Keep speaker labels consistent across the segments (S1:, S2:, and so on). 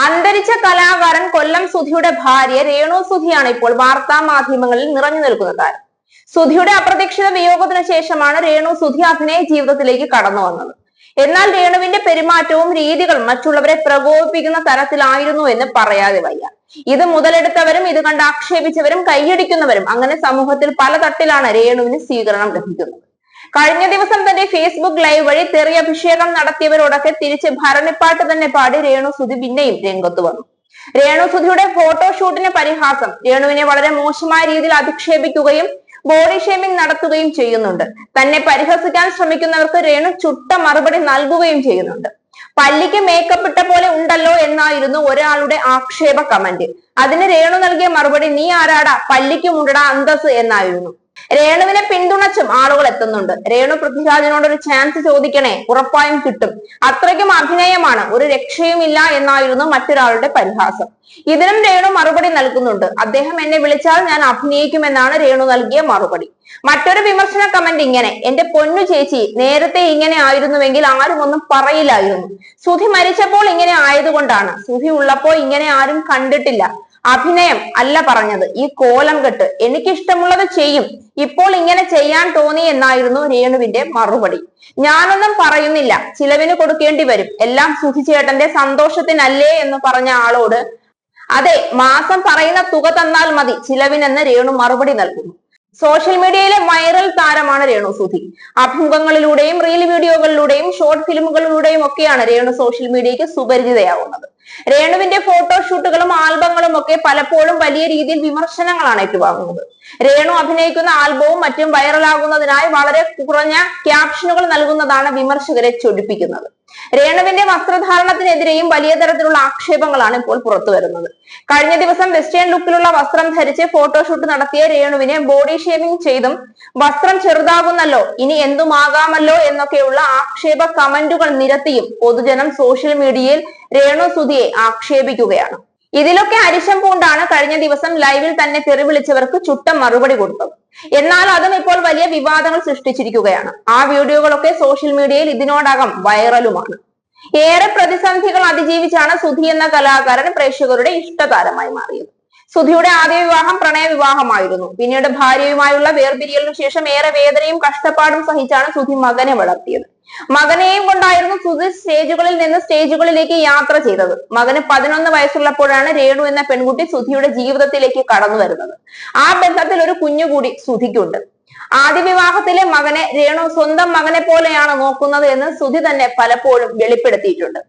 S1: അന്തരിച്ച കലാകാരൻ കൊല്ലം സുധിയുടെ ഭാര്യ രേണു സുധിയാണ് ഇപ്പോൾ വാർത്താ മാധ്യമങ്ങളിൽ നിറഞ്ഞു നിൽക്കുന്ന താരം. സുധിയുടെ അപ്രതീക്ഷിത വിയോഗത്തിന് ശേഷമാണ് രേണു സുധി അഭിനയ ജീവിതത്തിലേക്ക് കടന്നു വന്നത്. എന്നാൽ രേണുവിന്റെ പെരുമാറ്റവും രീതികളും മറ്റുള്ളവരെ പ്രകോപിപ്പിക്കുന്ന തരത്തിലായിരുന്നു എന്ന് പറയാതെ വയ്യ. ഇത് മുതലെടുത്തവരും ഇത് കണ്ട് ആക്ഷേപിച്ചവരും കൈയടിക്കുന്നവരും അങ്ങനെ സമൂഹത്തിൽ പല തട്ടിലാണ് രേണുവിന് സ്വീകരണം ലഭിക്കുന്നത്. കഴിഞ്ഞ ദിവസം തന്റെ ഫേസ്ബുക്ക് ലൈവ് വഴി തെറി അഭിഷേകം നടത്തിയവരോടൊക്കെ തിരിച്ച് ഭരണിപ്പാട്ട് തന്നെ പാടി രേണു സുധി പിന്നെയും രംഗത്ത് വന്നു. രേണു സുധിയുടെ ഫോട്ടോഷൂട്ടിന് പരിഹാസം, രേണുവിനെ വളരെ മോശമായ രീതിയിൽ അധിക്ഷേപിക്കുകയും ബോഡി ഷേമിംഗ് നടത്തുകയും ചെയ്യുന്നുണ്ട്. തന്നെ പരിഹസിക്കാൻ ശ്രമിക്കുന്നവർക്ക് രേണു ചുട്ട മറുപടി നൽകുകയും ചെയ്യുന്നുണ്ട്. പല്ലിക്ക് മേക്കപ്പ് ഇട്ട പോലെ ഉണ്ടല്ലോ എന്നായിരുന്നു ഒരാളുടെ ആക്ഷേപ കമന്റ്. അതിന് രേണു നൽകിയ മറുപടി, നീ ആരാടാ, പല്ലിക്ക് മുണ്ടടാ അന്തസ് എന്നായിരുന്നു. രേണുവിനെ പിന്തുണച്ചും ആളുകൾ എത്തുന്നുണ്ട്. രേണു പൃഥ്വിരാജിനോട് ഒരു ചാൻസ് ചോദിക്കണേ, ഉറപ്പായും കിട്ടും, അത്രയ്ക്കും അഭിനയമാണ്, ഒരു രക്ഷയുമില്ല എന്നായിരുന്നു മറ്റൊരാളുടെ പരിഹാസം. ഇതിനും രേണു മറുപടി നൽകുന്നുണ്ട്. അദ്ദേഹം എന്നെ വിളിച്ചാൽ ഞാൻ അഭിനയിക്കുമെന്നാണ് രേണു നൽകിയ മറുപടി. മറ്റൊരു വിമർശന കമന്റ് ഇങ്ങനെ, എന്റെ പൊന്നു ചേച്ചി, നേരത്തെ ഇങ്ങനെ ആയിരുന്നുവെങ്കിൽ ആരും ഒന്നും പറയില്ലായിരുന്നു. സുധി മരിച്ചപ്പോൾ ഇങ്ങനെ ആയതുകൊണ്ടാണ്, സുധി ഉള്ളപ്പോൾ ഇങ്ങനെ ആരും കണ്ടിട്ടില്ല. അഭിനയം അല്ല പറഞ്ഞത്, ഈ കോലം കെട്ട്, എനിക്കിഷ്ടമുള്ളത് ചെയ്യും, ഇപ്പോൾ ഇങ്ങനെ ചെയ്യാൻ തോന്നി എന്നായിരുന്നു രേണുവിന്റെ മറുപടി. ഞാനൊന്നും പറയുന്നില്ല, ചിലവിന് കൊടുക്കേണ്ടി വരും, എല്ലാം സുധി ചേട്ടന്റെ സന്തോഷത്തിനല്ലേ എന്ന് പറഞ്ഞ ആളോട് അതെ, മാസം പറയുന്ന തുക തന്നാൽ മതി ചിലവിനെന്ന് രേണു മറുപടി നൽകുന്നു. സോഷ്യൽ മീഡിയയിലെ വൈറൽ താരമാണ് രേണു സുധി. അഭിമുഖങ്ങളിലൂടെയും റീൽ വീഡിയോകളിലൂടെയും ഷോർട്ട് ഫിലിമുകളിലൂടെയും ഒക്കെയാണ് രേണു സോഷ്യൽ മീഡിയയ്ക്ക് സുപരിചിതയാവുന്നത്. രേണുവിന്റെ ഫോട്ടോഷൂട്ടുകളും ആൽബങ്ങളും ഒക്കെ പലപ്പോഴും വലിയ രീതിയിൽ വിമർശനങ്ങളാണ് ഏറ്റുവാങ്ങുന്നത്. രേണു അഭിനയിക്കുന്ന ആൽബവും മറ്റും വൈറലാകുന്നതിനായി വളരെ കുറഞ്ഞ ക്യാപ്ഷനുകൾ നൽകുന്നതാണ് വിമർശകരെ ചൊടിപ്പിക്കുന്നത്. രേണുവിന്റെ വസ്ത്രധാരണത്തിനെതിരെയും വലിയ തരത്തിലുള്ള ആക്ഷേപങ്ങളാണ് ഇപ്പോൾ പുറത്തു വരുന്നത്. കഴിഞ്ഞ ദിവസം വെസ്റ്റേൺ ലുക്കിലുള്ള വസ്ത്രം ധരിച്ച് ഫോട്ടോഷൂട്ട് നടത്തിയ രേണുവിനെ ബോഡി ഷേമിംഗ് ചെയ്തും വസ്ത്രം ചെറുതാകുന്നല്ലോ, ഇനി എന്തുമാകാമല്ലോ എന്നൊക്കെയുള്ള ആക്ഷേപ കമന്റുകൾ നിരത്തിയും പൊതുജനം സോഷ്യൽ മീഡിയയിൽ രേണു സുധിയെ ആക്ഷേപിക്കുകയാണ്. ഇതിലൊക്കെ അരിശം പൂണ്ടാണ് കഴിഞ്ഞ ദിവസം ലൈവിൽ തന്നെ തെറി വിളിച്ചവർക്ക് ചുട്ട മറുപടി കൊടുത്തത്. എന്നാൽ അതും ഇപ്പോൾ വലിയ വിവാദങ്ങൾ സൃഷ്ടിച്ചിരിക്കുകയാണ്. ആ വീഡിയോകളൊക്കെ സോഷ്യൽ മീഡിയയിൽ ഇതിനോടകം വൈറലുമാണ്. ഏറെ പ്രതിസന്ധികൾ അതിജീവിച്ചാണ് സുധി എന്ന കലാകാരൻ പ്രേക്ഷകരുടെ ഇഷ്ടതാരമായി മാറിയത്. സുധിയുടെ ആദ്യ വിവാഹം പ്രണയ വിവാഹമായിരുന്നു. പിന്നീട് ഭാര്യയുമായുള്ള വേർപിരിയലിനു ശേഷം ഏറെ വേദനയും കഷ്ടപ്പാടും സഹിച്ചാണ് സുധി മകനെ വളർത്തിയത്. മകനെയും കൊണ്ടായിരുന്നു സുധി സ്റ്റേജുകളിൽ നിന്ന് സ്റ്റേജുകളിലേക്ക് യാത്ര ചെയ്തത്. മകന് 11 വയസ്സുള്ളപ്പോഴാണ് രേണു എന്ന പെൺകുട്ടി സുധിയുടെ ജീവിതത്തിലേക്ക് കടന്നു വരുന്നത്. ആ ബന്ധത്തിൽ ഒരു കുഞ്ഞുകൂടി സുധിക്കുണ്ട്. ആദ്യ വിവാഹത്തിലെ മകനെ രേണു സ്വന്തം മകനെ പോലെയാണ് നോക്കുന്നത് എന്ന് സുധി തന്നെ പലപ്പോഴും വെളിപ്പെടുത്തിയിട്ടുണ്ട്.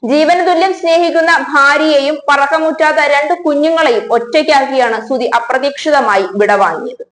S1: ജീവന് തുല്യം സ്നേഹിക്കുന്ന ഭാര്യയെയും പറക്കമുറ്റാത്ത 2 കുഞ്ഞുങ്ങളെയും ഒറ്റയ്ക്കാക്കിയാണ് സുധി അപ്രതീക്ഷിതമായി വിടവാങ്ങിയത്.